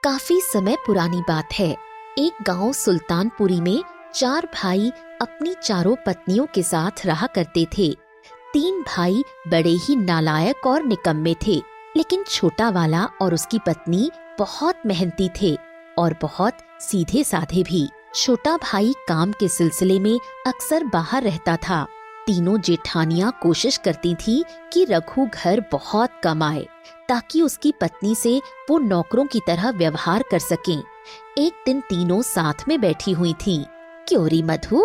काफी समय पुरानी बात है। एक गांव सुल्तानपुरी में 4 भाई अपनी चारों पत्नियों के साथ रहा करते थे। 3 भाई बड़े ही नालायक और निकम्मे थे, लेकिन छोटा वाला और उसकी पत्नी बहुत मेहनती थे और बहुत सीधे साधे भी। छोटा भाई काम के सिलसिले में अक्सर बाहर रहता था। तीनों जेठानियां कोशिश करती थी कि रघु घर बहुत कम आए, ताकि उसकी पत्नी से वो नौकरों की तरह व्यवहार कर सकें। एक दिन तीनों साथ में बैठी हुई थीं। क्यों री मधु,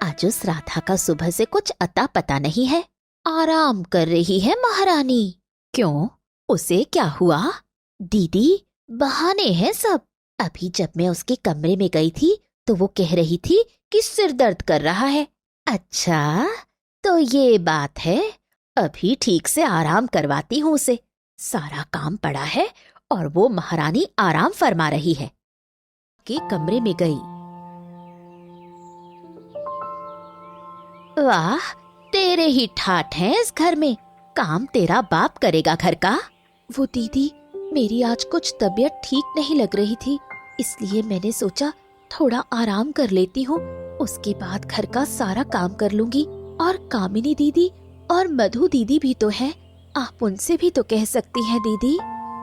आज उस राधा का सुबह से कुछ अता पता नहीं है। आराम कर रही है महारानी। क्यों, उसे क्या हुआ? दीदी, बहाने हैं सब। अभी जब मैं उसके कमरे में गई थी तो वो कह रही थी कि सिर दर्द कर रहा है। अच्छा, तो ये बात है। अभी ठीक से आराम करवाती हूँ उसे। सारा काम पड़ा है और वो महारानी आराम फरमा रही है। के कमरे में गई। वाह, तेरे ही ठाठ हैं इस घर में। काम तेरा बाप करेगा घर का। वो दीदी, मेरी आज कुछ तबीयत ठीक नहीं लग रही थी, इसलिए मैंने सोचा थोड़ा आराम कर लेती हूँ, उसके बाद घर का सारा काम कर लूंगी। और कामिनी दीदी और मधु दीदी भी तो है, आप उनसे भी तो कह सकती हैं दीदी।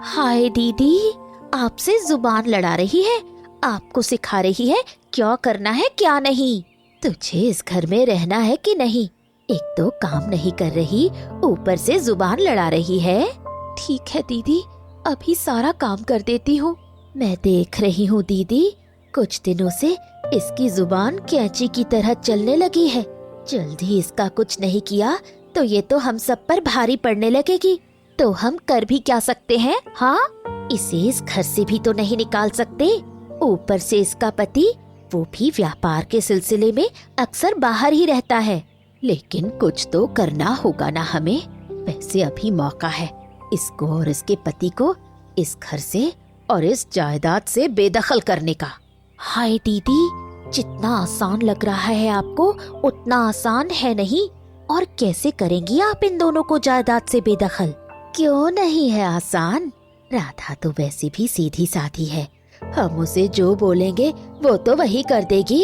हाय दीदी, आपसे जुबान लड़ा रही है, आपको सिखा रही है क्या करना है क्या नहीं। तुझे इस घर में रहना है कि नहीं? एक तो काम नहीं कर रही, ऊपर से जुबान लड़ा रही है। ठीक है दीदी, अभी सारा काम कर देती हूँ। मैं देख रही हूँ दीदी, कुछ दिनों से इसकी जुबान कैंची की तरह चलने लगी है। जल्दी इसका कुछ नहीं किया तो ये तो हम सब पर भारी पड़ने लगेगी। तो हम कर भी क्या सकते हैं? हाँ, इसे इस घर से भी तो नहीं निकाल सकते। ऊपर से इसका पति, वो भी व्यापार के सिलसिले में अक्सर बाहर ही रहता है। लेकिन कुछ तो करना होगा ना हमें। वैसे अभी मौका है इसको और इसके पति को इस घर से और इस जायदाद से बेदखल करने का। हाय दीदी, जितना आसान लग रहा है आपको, उतना आसान है नहीं। और कैसे करेंगी आप इन दोनों को जायदाद से बेदखल? क्यों नहीं है आसान? राधा तो वैसे भी सीधी साधी है, हम उसे जो बोलेंगे वो तो वही कर देगी।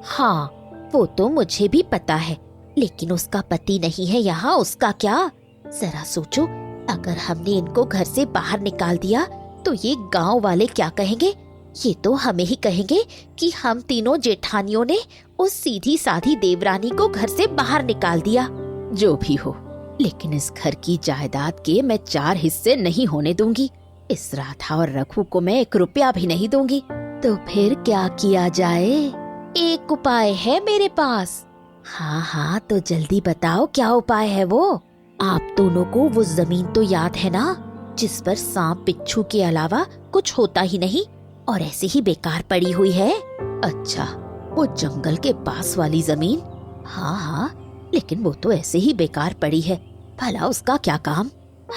हाँ, वो तो मुझे भी पता है, लेकिन उसका पति नहीं है यहाँ, उसका क्या? जरा सोचो, अगर हमने इनको घर से बाहर निकाल दिया तो ये गांव वाले क्या कहेंगे? ये तो हमें ही कहेंगे कि हम तीनों जेठानियों ने उस सीधी साधी देवरानी को घर से बाहर निकाल दिया। जो भी हो, लेकिन इस घर की जायदाद के मैं 4 हिस्से नहीं होने दूंगी। इस राधा और रघु को मैं 1 रुपया भी नहीं दूंगी। तो फिर क्या किया जाए? एक उपाय है मेरे पास। हाँ हाँ, तो जल्दी बताओ क्या उपाय है वो? आप दोनों को वो जमीन तो याद है ना, जिस पर सांप बिच्छू के अलावा कुछ होता ही नहीं और ऐसे ही बेकार पड़ी हुई है? अच्छा, वो जंगल के पास वाली जमीन? हाँ हाँ, लेकिन वो तो ऐसे ही बेकार पड़ी है, भला उसका क्या काम?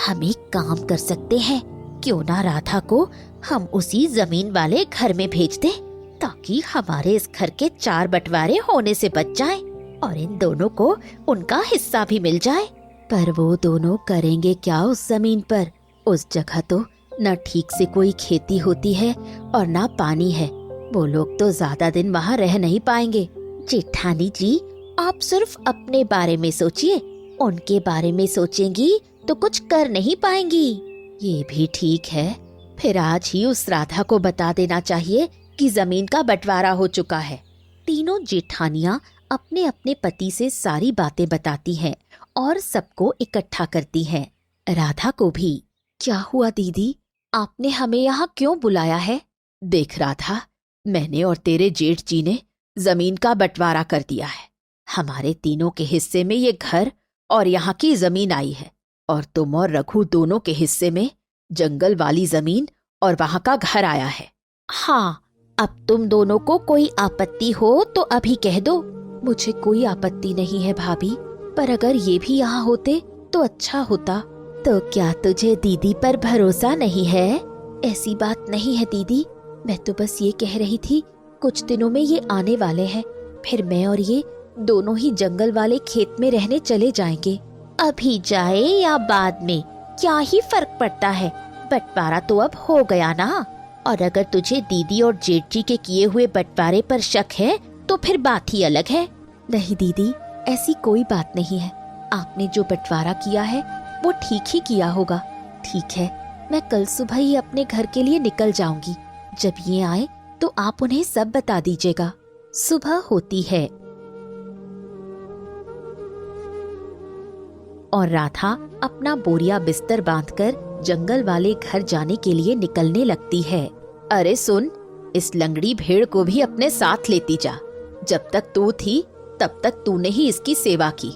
हम एक काम कर सकते हैं, क्यों ना राधा को हम उसी जमीन वाले घर में भेज दें, ताकि हमारे इस घर के 4 बंटवारे होने से बच जाएं और इन दोनों को उनका हिस्सा भी मिल जाए। पर वो दोनों करेंगे क्या उस जमीन पर? उस जगह तो न ठीक से कोई खेती होती है और न पानी है। वो लोग तो ज्यादा दिन वहाँ रह नहीं पाएंगे। जेठानी जी, आप सिर्फ अपने बारे में सोचिए, उनके बारे में सोचेंगी तो कुछ कर नहीं पाएंगी। ये भी ठीक है, फिर आज ही उस राधा को बता देना चाहिए कि जमीन का बंटवारा हो चुका है। तीनों जेठानियां अपने अपने पति से सारी बातें बताती हैं और सबको इकट्ठा करती हैं, राधा को भी। क्या हुआ दीदी, आपने हमें यहाँ क्यों बुलाया है? देख राधा, मैंने और तेरे जेठ जी ने जमीन का बंटवारा कर दिया है। हमारे तीनों के हिस्से में ये घर और यहाँ की जमीन आई है, और तुम और रघु दोनों के हिस्से में जंगल वाली जमीन और वहाँ का घर आया है। हाँ, अब तुम दोनों को कोई आपत्ति हो तो अभी कह दो। मुझे कोई आपत्ति नहीं है भाभी, पर अगर ये भी यहाँ होते तो अच्छा होता। तो क्या तुझे दीदी पर भरोसा नहीं है? ऐसी बात नहीं है दीदी, मैं तो बस ये कह रही थी, कुछ दिनों में ये आने वाले हैं, फिर मैं और ये दोनों ही जंगल वाले खेत में रहने चले जाएंगे। अभी जाए या बाद में क्या ही फर्क पड़ता है, बंटवारा तो अब हो गया ना। और अगर तुझे दीदी और जेठ जी के किए हुए बंटवारे पर शक है तो फिर बात ही अलग है। नहीं दीदी, ऐसी कोई बात नहीं है। आपने जो बंटवारा किया है वो ठीक ही किया होगा। ठीक है, मैं कल सुबह ही अपने घर के लिए निकल जाऊंगी। जब ये आए तो आप उन्हें सब बता दीजिएगा। सुबह होती है और राधा अपना बोरिया बिस्तर बांधकर जंगल वाले घर जाने के लिए निकलने लगती है। अरे सुन, इस लंगड़ी भेड़ को भी अपने साथ लेती जा। जब तक तू थी तब तक तूने ही इसकी सेवा की।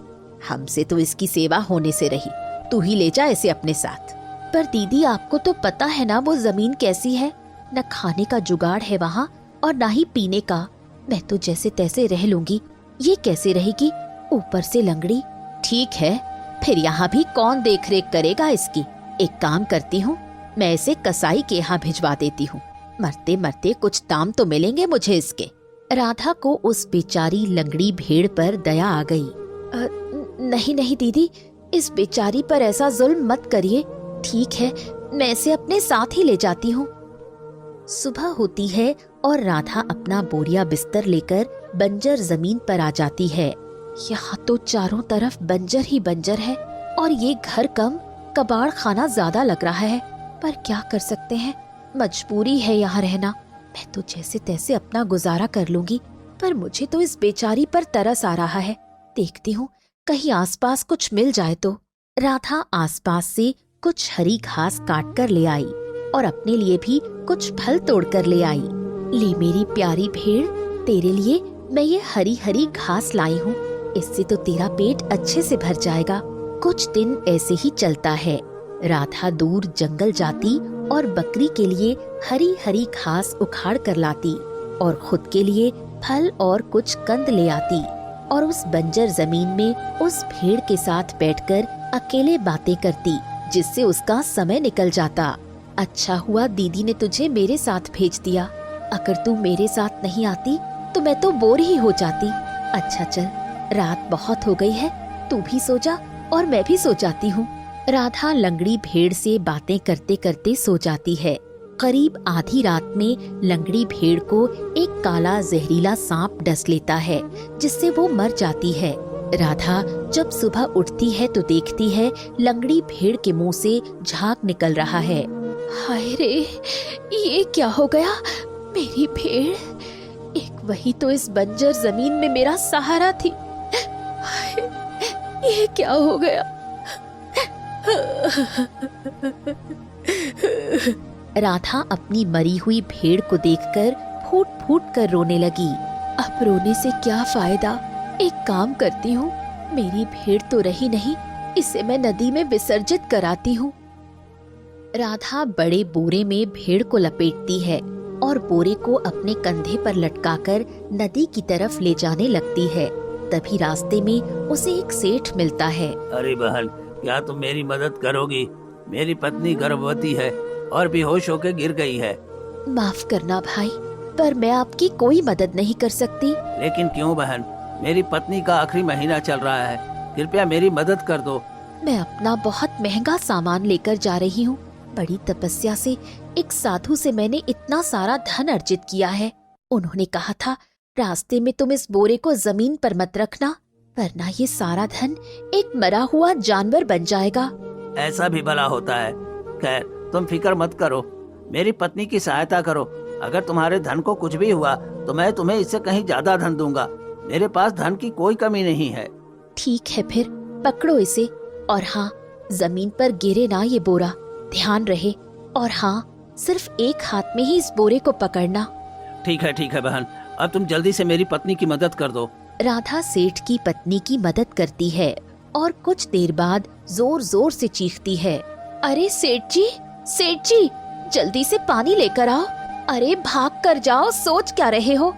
हमसे तो इसकी सेवा होने से रही। तू ही ले जा इसे अपने साथ। पर दीदी, आपको तो पता है ना वो जमीन कैसी है। न खाने का जुगाड़ है वहाँ और ना ही पीने का। मैं तो जैसे तैसे रह लूंगी, ये कैसे रहेगी, ऊपर से लंगड़ी। ठीक है, फिर यहाँ भी कौन देख रेख करेगा इसकी। एक काम करती हूँ, मैं इसे कसाई के यहाँ भिजवा देती हूँ। मरते मरते कुछ दाम तो मिलेंगे मुझे इसके। राधा को उस बेचारी लंगड़ी भेड़ पर दया आ गई। नहीं नहीं दीदी, इस बेचारी पर ऐसा जुल्म मत करिए। ठीक है, मैं इसे अपने साथ ही ले जाती हूँ। सुबह होती है और राधा अपना बोरिया बिस्तर लेकर बंजर जमीन पर आ जाती है। यहाँ तो चारों तरफ बंजर ही बंजर है और ये घर कम, कबाड़ खाना ज्यादा लग रहा है। पर क्या कर सकते हैं, मजबूरी है यहाँ रहना। मैं तो जैसे तैसे अपना गुजारा कर लूंगी, पर मुझे तो इस बेचारी पर तरस आ रहा है। देखती हूँ कहीं आसपास कुछ मिल जाए तो। राधा आसपास से कुछ हरी घास काट कर ले आई और अपने लिए भी कुछ फल तोड़ कर ले आई। ले मेरी प्यारी भेड़, तेरे लिए मैं ये हरी हरी घास लाई हूँ। इससे तो तेरा पेट अच्छे से भर जाएगा। कुछ दिन ऐसे ही चलता है। राधा दूर जंगल जाती और बकरी के लिए हरी हरी घास उखाड़ कर लाती और खुद के लिए फल और कुछ कंद ले आती और उस बंजर जमीन में उस भेड़ के साथ बैठकर अकेले बातें करती, जिससे उसका समय निकल जाता। अच्छा हुआ दीदी ने तुझे मेरे साथ भेज दिया। अगर तू मेरे साथ नहीं आती तो मैं तो बोर ही हो जाती। अच्छा चल, रात बहुत हो गई है, तू भी सो जा और मैं भी सो जाती हूँ। राधा लंगड़ी भेड़ से बातें करते करते सो जाती है। करीब आधी रात में लंगड़ी भेड़ को एक काला जहरीला सांप डस लेता है, जिससे वो मर जाती है। राधा जब सुबह उठती है तो देखती है लंगड़ी भेड़ के मुंह से झाग निकल रहा है। हाय रे, ये क्या हो गया। मेरी भेड़, एक वही तो इस बंजर जमीन में मेरा सहारा थी। हाय, ये क्या हो गया। राधा अपनी मरी हुई भेड़ को देखकर फूट फूट कर रोने लगी। अब रोने से क्या फायदा। एक काम करती हूँ, मेरी भेड़ तो रही नहीं, इसे मैं नदी में विसर्जित कराती हूँ। राधा बड़े बोरे में भेड़ को लपेटती है और बोरे को अपने कंधे पर लटकाकर नदी की तरफ ले जाने लगती है। तभी रास्ते में उसे एक सेठ मिलता है। अरे बहन, क्या तुम मेरी मदद करोगी? मेरी पत्नी गर्भवती है और बेहोश होकर गिर गई है। माफ करना भाई, पर मैं आपकी कोई मदद नहीं कर सकती। लेकिन क्यों बहन? मेरी पत्नी का आखिरी महीना चल रहा है, कृपया मेरी मदद कर दो। मैं अपना बहुत महंगा सामान लेकर जा रही हूँ। बड़ी तपस्या से एक साधु से मैंने इतना सारा धन अर्जित किया है। उन्होंने कहा था रास्ते में तुम इस बोरे को जमीन पर मत रखना, वरना ये सारा धन एक मरा हुआ जानवर बन जाएगा। ऐसा भी भला होता है? खैर, तुम फिक्र मत करो, मेरी पत्नी की सहायता करो। अगर तुम्हारे धन को कुछ भी हुआ तो मैं तुम्हें इससे कहीं ज्यादा धन दूंगा। मेरे पास धन की कोई कमी नहीं है। ठीक है, फिर पकड़ो इसे। और हाँ, जमीन पर गिरे ना ये बोरा, ध्यान रहे। और हाँ, सिर्फ एक हाथ में ही इस बोरे को पकड़ना। ठीक है बहन, अब तुम जल्दी से मेरी पत्नी की मदद कर दो। राधा सेठ की पत्नी की मदद करती है और कुछ देर बाद जोर जोर से चीखती है। अरे सेठ जी, जल्दी से पानी लेकर आओ। अरे भाग कर जाओ, सोच क्या रहे हो।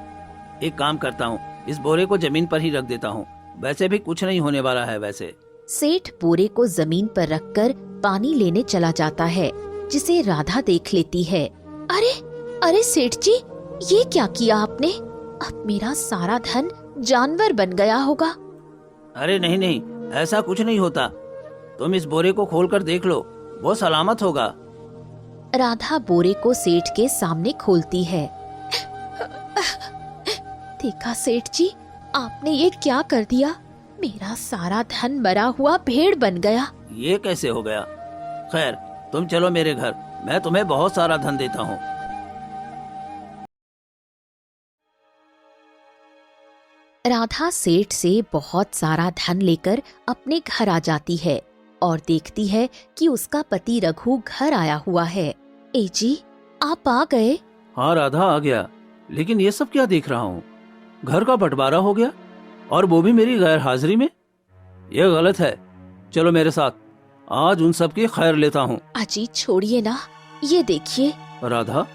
एक काम करता हूँ, इस बोरे को जमीन पर ही रख देता हूँ, वैसे भी कुछ नहीं होने वाला है। वैसे सेठ बोरे को जमीन पर रखकर पानी लेने चला जाता है, जिसे राधा देख लेती है। अरे सेठ जी, ये क्या किया आपने? अब मेरा सारा धन जानवर बन गया होगा। अरे नहीं, ऐसा कुछ नहीं होता। तुम इस बोरे को खोलकर देख लो, वो सलामत होगा। राधा बोरे को सेठ के सामने खोलती है। देखा सेठ जी, आपने ये क्या कर दिया? मेरा सारा धन मरा हुआ भेड़ बन गया। ये कैसे हो गया? खैर, तुम चलो मेरे घर, मैं तुम्हें बहुत सारा धन देता हूँ। राधा सेठ से बहुत सारा धन लेकर अपने घर आ जाती है और देखती है कि उसका पति रघु घर आया हुआ है। ए जी, आप आ गए? हाँ राधा, आ गया। लेकिन ये सब क्या देख रहा हूँ? घर का बंटवारा हो गया, और वो भी मेरी गैर हाजिरी में। ये गलत है। चलो मेरे साथ, आज उन सब की खैर लेता हूँ। अजी छोड़िए ना, ये देखिए। राधा,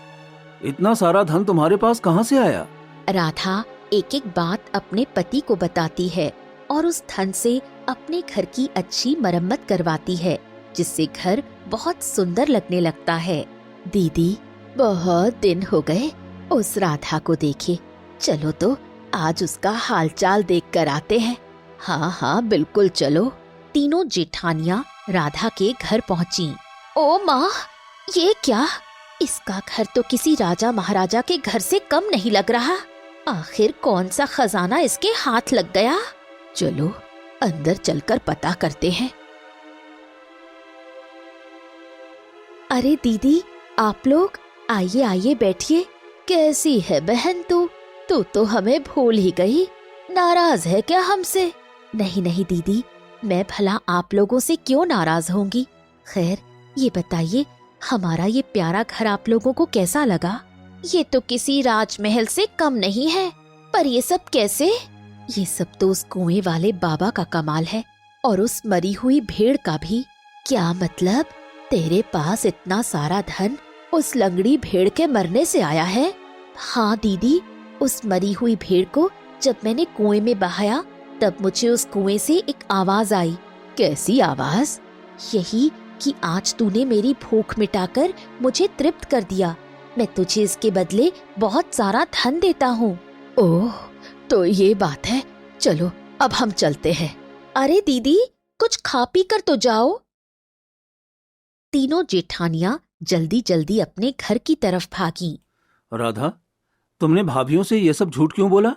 इतना सारा धन तुम्हारे पास कहाँ से आया? राधा एक एक बात अपने पति को बताती है और उस धन से अपने घर की अच्छी मरम्मत करवाती है, जिससे घर बहुत सुंदर लगने लगता है। दीदी, बहुत दिन हो गए उस राधा को देखे। चलो तो आज उसका हालचाल देख कर आते हैं। हाँ हाँ बिल्कुल चलो। तीनों जेठानियाँ राधा के घर पहुँची। ओ माँ, ये क्या? इसका घर तो किसी राजा महाराजा के घर से कम नहीं लग रहा। आखिर कौन सा खजाना इसके हाथ लग गया? चलो अंदर चलकर पता करते हैं। अरे दीदी, आप लोग आइए आइए बैठिए। कैसी है बहन तू? तू तो हमें भूल ही गई। नाराज है क्या हमसे? नहीं नहीं दीदी, मैं भला आप लोगों से क्यों नाराज होंगी। खैर ये बताइए, हमारा ये प्यारा घर आप लोगों को कैसा लगा? ये तो किसी राजमहल से कम नहीं है। पर ये सब कैसे? ये सब तो उस कुएं वाले बाबा का कमाल है, और उस मरी हुई भेड़ का भी। क्या मतलब? तेरे पास इतना सारा धन उस लंगड़ी भेड़ के मरने से आया है? हाँ दीदी, उस मरी हुई भेड़ को जब मैंने कुएं में बहाया, तब मुझे उस कुएं से एक आवाज आई। कैसी आवाज? यही कि आज तूने मेरी भूख मिटाकर मुझे तृप्त कर दिया। मैं तुझे इसके बदले बहुत सारा धन देता हूँ। ओह, तो ये बात है। चलो अब हम चलते हैं। अरे दीदी, कुछ खा पी कर तो जाओ। तीनों जेठानियाँ जल्दी जल्दी अपने घर की तरफ भागी। राधा, तुमने भाभीयों से ये सब झूठ क्यों बोला?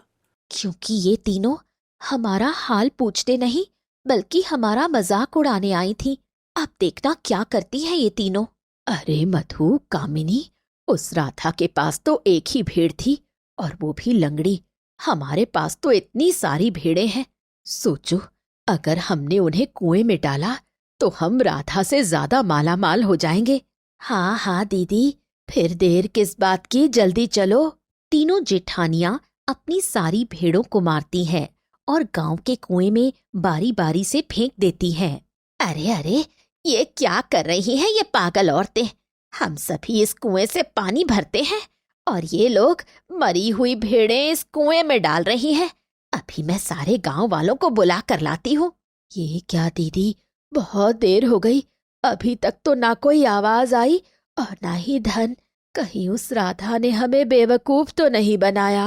क्योंकि ये तीनों हमारा हाल पूछते नहीं, बल्कि हमारा मजाक उड़ाने आई थी। अब देखना क्या करती है ये तीनों। अरे मधु, कामिनी, उस राधा के पास तो एक ही भेड़ थी, और वो भी लंगड़ी। हमारे पास तो इतनी सारी भेड़ें हैं। सोचो, अगर हमने उन्हें कुएं में डाला तो हम राधा से ज्यादा माला माल हो जाएंगे। हाँ हाँ दीदी, फिर देर किस बात की, जल्दी चलो। तीनों जेठानियाँ अपनी सारी भेड़ों को मारती हैं और गांव के कुएं में बारी बारी से फेंक देती हैं। अरे अरे, ये क्या कर रही हैं ये पागल औरतें? हम सभी इस कुएं से पानी भरते हैं और ये लोग मरी हुई भेड़ें इस कुएं में डाल रही हैं। अभी मैं सारे गांव वालों को बुला कर लाती हूँ। ये क्या दीदी, बहुत देर हो गई, अभी तक तो ना कोई आवाज आई और ना ही धन। कहीं उस राधा ने हमें बेवकूफ तो नहीं बनाया?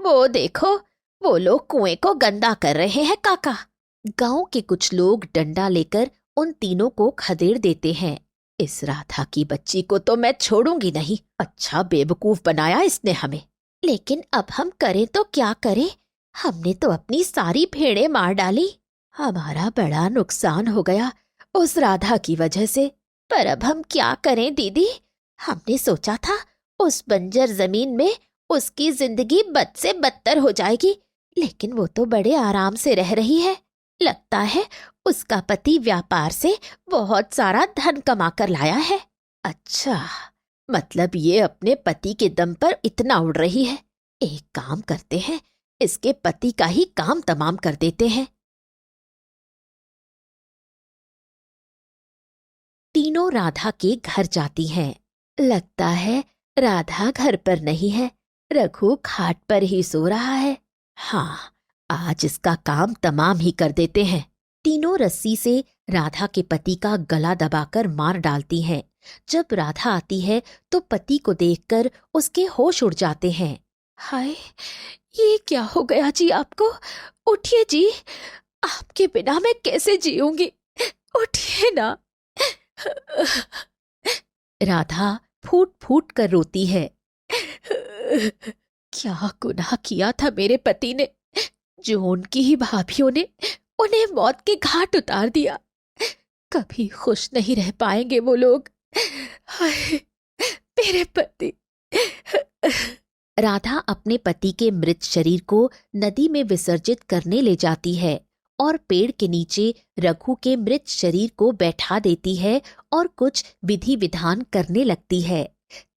वो देखो, वो लोग कुएं को गंदा कर रहे हैं काका। गांव के कुछ लोग डंडा लेकर उन तीनों को खदेड़ देते हैं। इस राधा की बच्ची को तो मैं छोड़ूंगी नहीं। अच्छा बेवकूफ बनाया इसने हमें। लेकिन अब हम करें तो क्या करें? हमने तो अपनी सारी भेड़ें मार डाली। हमारा बड़ा नुकसान हो गया उस राधा की वजह से। पर अब हम क्या करें दीदी? हमने सोचा था उस बंजर जमीन में उसकी जिंदगी बद से बदतर हो जाएगी, लेकिन वो तो बड़े आराम से रह रही है। लगता है उसका पति व्यापार से बहुत सारा धन कमा कर लाया है। अच्छा, मतलब ये अपने पति के दम पर इतना उड़ रही है। एक काम करते हैं, इसके पति का ही काम तमाम कर देते हैं। तीनों राधा के घर जाती हैं। लगता है राधा घर पर नहीं है, रघु खाट पर ही सो रहा है। हाँ, आज इसका काम तमाम ही कर देते हैं। तीनों रस्सी से राधा के पति का गला दबाकर मार डालती हैं। जब राधा आती है तो पति को देखकर उसके होश उड़ जाते हैं। हाय, ये क्या हो गया जी आपको? उठिए जी, आपके बिना मैं कैसे जीऊंगी? उठिए ना। राधा फूट फूट कर रोती है। क्या गुनाह किया था मेरे पति ने, जो उनकी ही भाभीियों ने उन्हें मौत के घाट उतार दिया। कभी खुश नहीं रह पाएंगे वो लोग। हाय, मेरे पति। राधा अपने पति के मृत शरीर को नदी में विसर्जित करने ले जाती है और पेड़ के नीचे रघु के मृत शरीर को बैठा देती है और कुछ विधि विधान करने लगती है।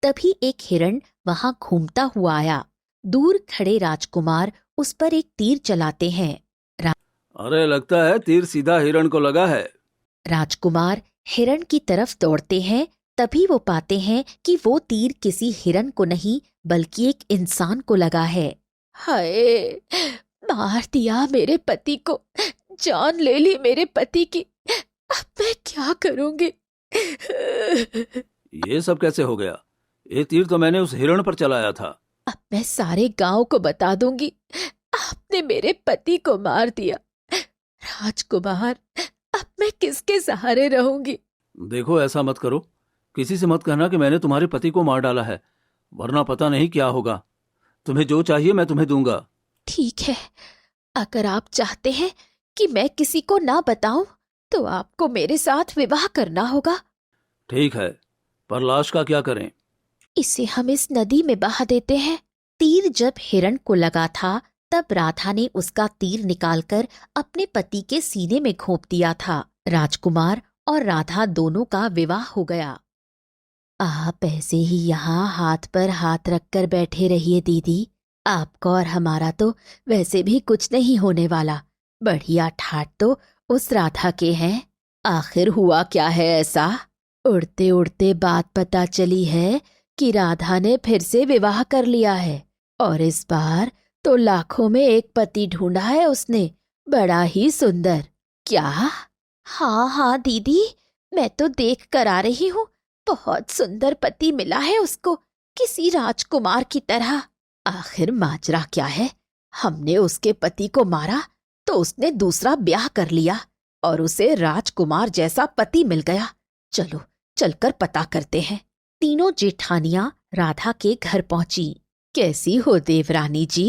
तभी एक हिरण वहां घूमता हुआ आया। दूर खड़े राजकुमार उस पर एक तीर चलाते हैं। अरे, लगता है तीर सीधा हिरण को लगा है। राजकुमार हिरण की तरफ दौड़ते हैं। तभी वो पाते हैं कि वो तीर किसी हिरण को नहीं बल्कि एक इंसान को लगा है। हाय, मार दिया मेरे पति को, जान ले ली मेरे पति की। अब मैं क्या करूंगी? ये सब कैसे हो गया? ये तीर तो मैंने उस हिरण पर चलाया था। अब मैं सारे गांव को बता दूंगी, आपने मेरे पति को मार दिया। राजकुमार, अब मैं किसके सहारे रहूंगी? देखो, ऐसा मत करो। किसी से मत कहना कि मैंने तुम्हारे पति को मार डाला है, वरना पता नहीं क्या होगा। तुम्हें जो चाहिए मैं तुम्हें दूंगा। ठीक है, अगर आप चाहते हैं कि मैं किसी को ना बताऊं तो आपको मेरे साथ विवाह करना होगा। ठीक है, पर लाश का क्या करें? इसे हम इस नदी में बहा देते हैं। तीर जब हिरण को लगा था तब राधा ने उसका तीर निकालकर अपने पति के सीने में घोंप दिया था। राजकुमार और राधा दोनों का विवाह हो गया। आप ऐसे ही यहाँ हाथ पर हाथ रखकर बैठे रहिए दीदी। आपका और हमारा तो वैसे भी कुछ नहीं होने वाला। बढ़िया ठाट तो उस राधा के हैं। आखिर हुआ क्या है ऐसा? उड़ते उड़ते बात पता चली है कि राधा ने फिर से विवाह कर लिया है और इस बार तो लाखों में एक पति ढूंढा है उसने, बड़ा ही सुंदर। क्या? हाँ हाँ दीदी, मैं तो देख कर आ रही हूँ। बहुत सुंदर पति मिला है उसको, किसी राजकुमार की तरह। आखिर माजरा क्या है? हमने उसके पति को मारा तो उसने दूसरा ब्याह कर लिया और उसे राजकुमार जैसा पति मिल गया। चलो चलकर पता करते हैं। तीनों जेठानियां राधा के घर पहुंची। कैसी हो देवरानी जी?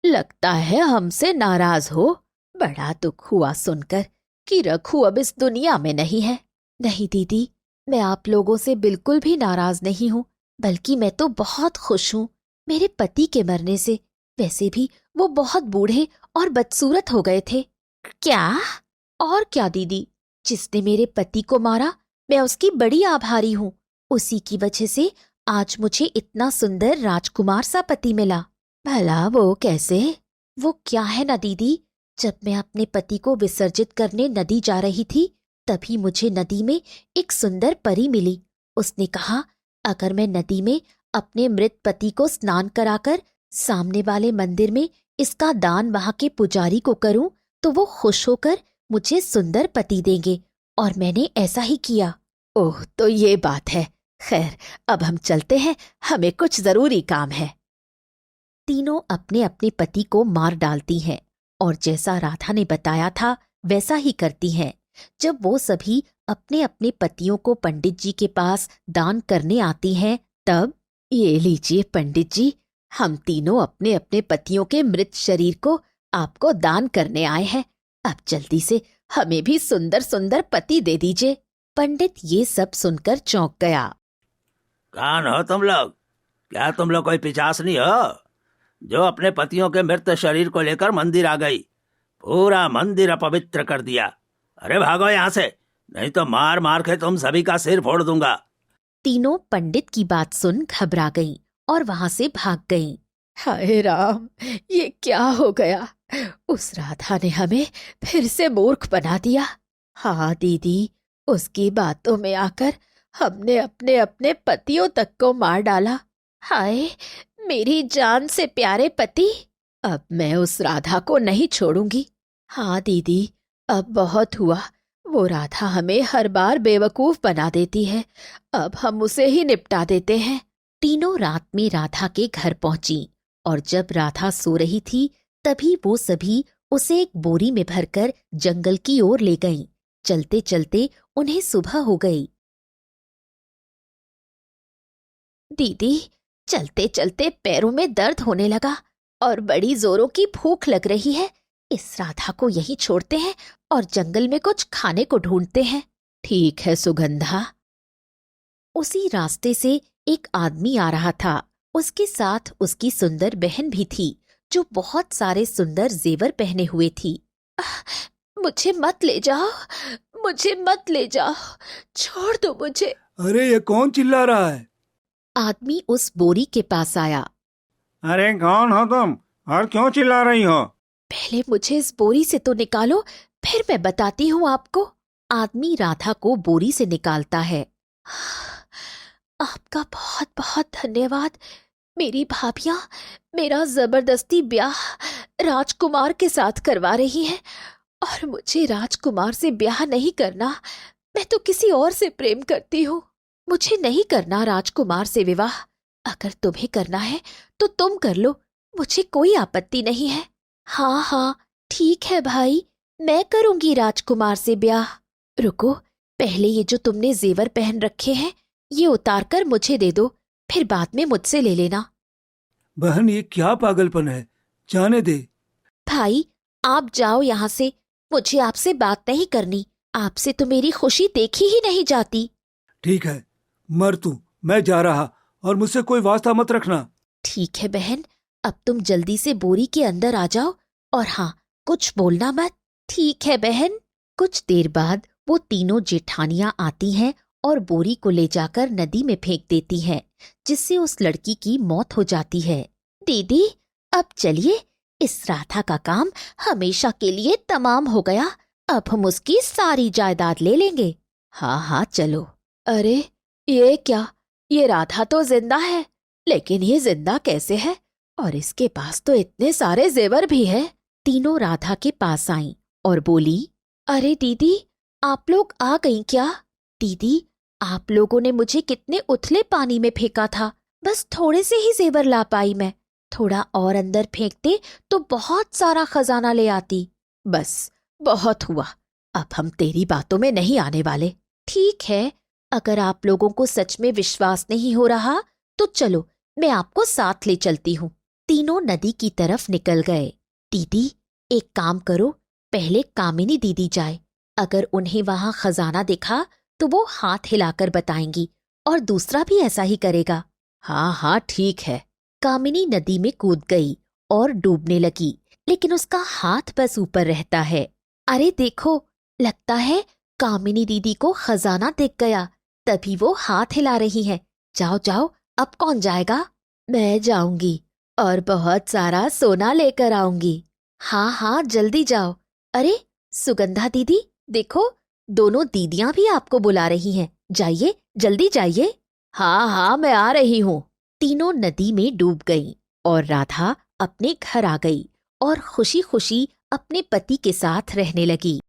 लगता है हमसे नाराज हो। बड़ा दुख हुआ सुनकर कि रघु अब इस दुनिया में नहीं है। नहीं दीदी, मैं आप लोगों से बिल्कुल भी नाराज नहीं हूँ, बल्कि मैं तो बहुत खुश हूँ मेरे पति के मरने से। वैसे भी वो बहुत बूढ़े और बदसूरत हो गए थे। क्या? और क्या दीदी, जिसने मेरे पति को मारा मैं उसकी बड़ी आभारी हूँ। उसी की वजह से आज मुझे इतना सुंदर राजकुमार सा पति मिला। भला वो कैसे? वो क्या है ना दीदी, जब मैं अपने पति को विसर्जित करने नदी जा रही थी तभी मुझे नदी में एक सुंदर परी मिली। उसने कहा अगर मैं नदी में अपने मृत पति को स्नान कराकर सामने वाले मंदिर में इसका दान वहां के पुजारी को करूं तो वो खुश होकर मुझे सुंदर पति देंगे, और मैंने ऐसा ही किया। ओह, तो ये बात है। खैर, अब हम चलते हैं, हमें कुछ जरूरी काम है। तीनों अपने अपने पति को मार डालती हैं और जैसा राधा ने बताया था वैसा ही करती हैं। जब वो सभी अपने अपने पतियों को पंडित जी के पास दान करने आती हैं तब, ये लीजिए पंडित जी, हम तीनों अपने अपने पतियों के मृत शरीर को आपको दान करने आए हैं। अब जल्दी से हमें भी सुंदर सुंदर पति दे दीजिए। पंडित ये सब सुनकर चौंक गया। कौन हो तुम लोग? क्या तुम लोग कोई पिशाचनी हो जो अपने पतियों के मृत शरीर को लेकर मंदिर आ गई? पूरा मंदिर अपवित्र कर दिया। अरे भागो यहाँ से, नहीं तो मार मार के तुम सभी का सिर फोड़ दूंगा। तीनों पंडित की बात सुन घबरा गईं और वहां से भाग गईं। हाय राम, ये क्या हो गया? उस राधा ने हमें फिर से मूर्ख बना दिया। हाँ दीदी, उसकी बातों में आकर हमने अपने अपने पतियों तक को मार डाला। हाय, मेरी जान से प्यारे पति, अब मैं उस राधा को नहीं छोड़ूंगी। हाँ दीदी, अब बहुत हुआ। वो राधा हमें हर बार बेवकूफ बना देती है, अब हम उसे ही निपटा देते हैं। तीनों रात में राधा के घर पहुंची और जब राधा सो रही थी तभी वो सभी उसे एक बोरी में भरकर जंगल की ओर ले गईं। चलते चलते उन्हें सुबह हो गई। दीदी, चलते चलते पैरों में दर्द होने लगा और बड़ी जोरों की भूख लग रही है। इस राधा को यहीं छोड़ते हैं और जंगल में कुछ खाने को ढूंढते हैं। ठीक है सुगंधा। उसी रास्ते से एक आदमी आ रहा था। उसके साथ उसकी सुंदर बहन भी थी, जो बहुत सारे सुंदर जेवर पहने हुए थी। मुझे मत ले जाओ, मुझे मत ले जाओ, छोड़ दो मुझे। अरे ये कौन चिल्ला रहा है? आदमी उस बोरी के पास आया। अरे कौन हो तुम और क्यों चिल्ला रही हो? पहले मुझे इस बोरी से तो निकालो, फिर मैं बताती हूँ आपको। आदमी राधा को बोरी से निकालता है। आपका बहुत बहुत धन्यवाद। मेरी भाभियां मेरा जबरदस्ती ब्याह राजकुमार के साथ करवा रही हैं और मुझे राजकुमार से ब्याह नहीं करना। मैं तो किसी और से प्रेम करती हूँ। मुझे नहीं करना राजकुमार से विवाह। अगर तुम्हें करना है तो तुम कर लो, मुझे कोई आपत्ति नहीं है। हाँ हाँ ठीक है भाई, मैं करूंगी राजकुमार से ब्याह। रुको, पहले ये जो तुमने जेवर पहन रखे हैं ये उतार कर मुझे दे दो, फिर बाद में मुझसे ले लेना। बहन ये क्या पागलपन है, जाने दे। भाई आप जाओ यहाँ से, मुझे आपसे बात नहीं करनी। आपसे तो मेरी खुशी देखी ही नहीं जाती। ठीक है, मर तू, मैं जा रहा और मुझसे कोई वास्ता मत रखना। ठीक है बहन, अब तुम जल्दी से बोरी के अंदर आ जाओ और हाँ, कुछ बोलना मत। ठीक है बहन। कुछ देर बाद वो तीनों जेठानियां आती हैं और बोरी को ले जाकर नदी में फेंक देती हैं, जिससे उस लड़की की मौत हो जाती है। दीदी, अब चलिए, इस राधा का काम हमेशा के लिए तमाम हो गया। अब हम उसकी सारी जायदाद ले लेंगे। हाँ हाँ चलो। अरे ये क्या, ये राधा तो जिंदा है, लेकिन ये जिंदा कैसे है? और इसके पास तो इतने सारे जेवर भी हैं। तीनों राधा के पास आईं और बोली, अरे दीदी, आप लोग आ गईं क्या? दीदी, आप लोगों ने मुझे कितने उथले पानी में फेंका था, बस थोड़े से ही जेवर ला पाई मैं। थोड़ा और अंदर फेंकते तो बहुत सारा खजाना ले आती। बस बहुत हुआ, अब हम तेरी बातों में नहीं आने वाले। ठीक है, अगर आप लोगों को सच में विश्वास नहीं हो रहा तो चलो, मैं आपको साथ ले चलती हूँ। तीनों नदी की तरफ निकल गए। दीदी, एक काम करो, पहले कामिनी दीदी जाए। अगर उन्हें वहां खजाना दिखा तो वो हाथ हिलाकर बताएंगी और दूसरा भी ऐसा ही करेगा। हाँ हाँ ठीक है। कामिनी नदी में कूद गई और डूबने लगी, लेकिन उसका हाथ बस ऊपर रहता है। अरे देखो, लगता है कामिनी दीदी को खजाना दिख गया, तभी वो हाथ हिला रही है। जाओ जाओ, अब कौन जाएगा? मैं जाऊंगी और बहुत सारा सोना लेकर आऊंगी। हाँ हाँ जल्दी जाओ। अरे सुगंधा दीदी, देखो, दोनों दीदियां भी आपको बुला रही हैं। जाइए, जल्दी जाइए। हाँ हाँ मैं आ रही हूँ। तीनों नदी में डूब गईं और राधा अपने घर आ गई और खुशी खुशी अपने पति के साथ रहने लगी।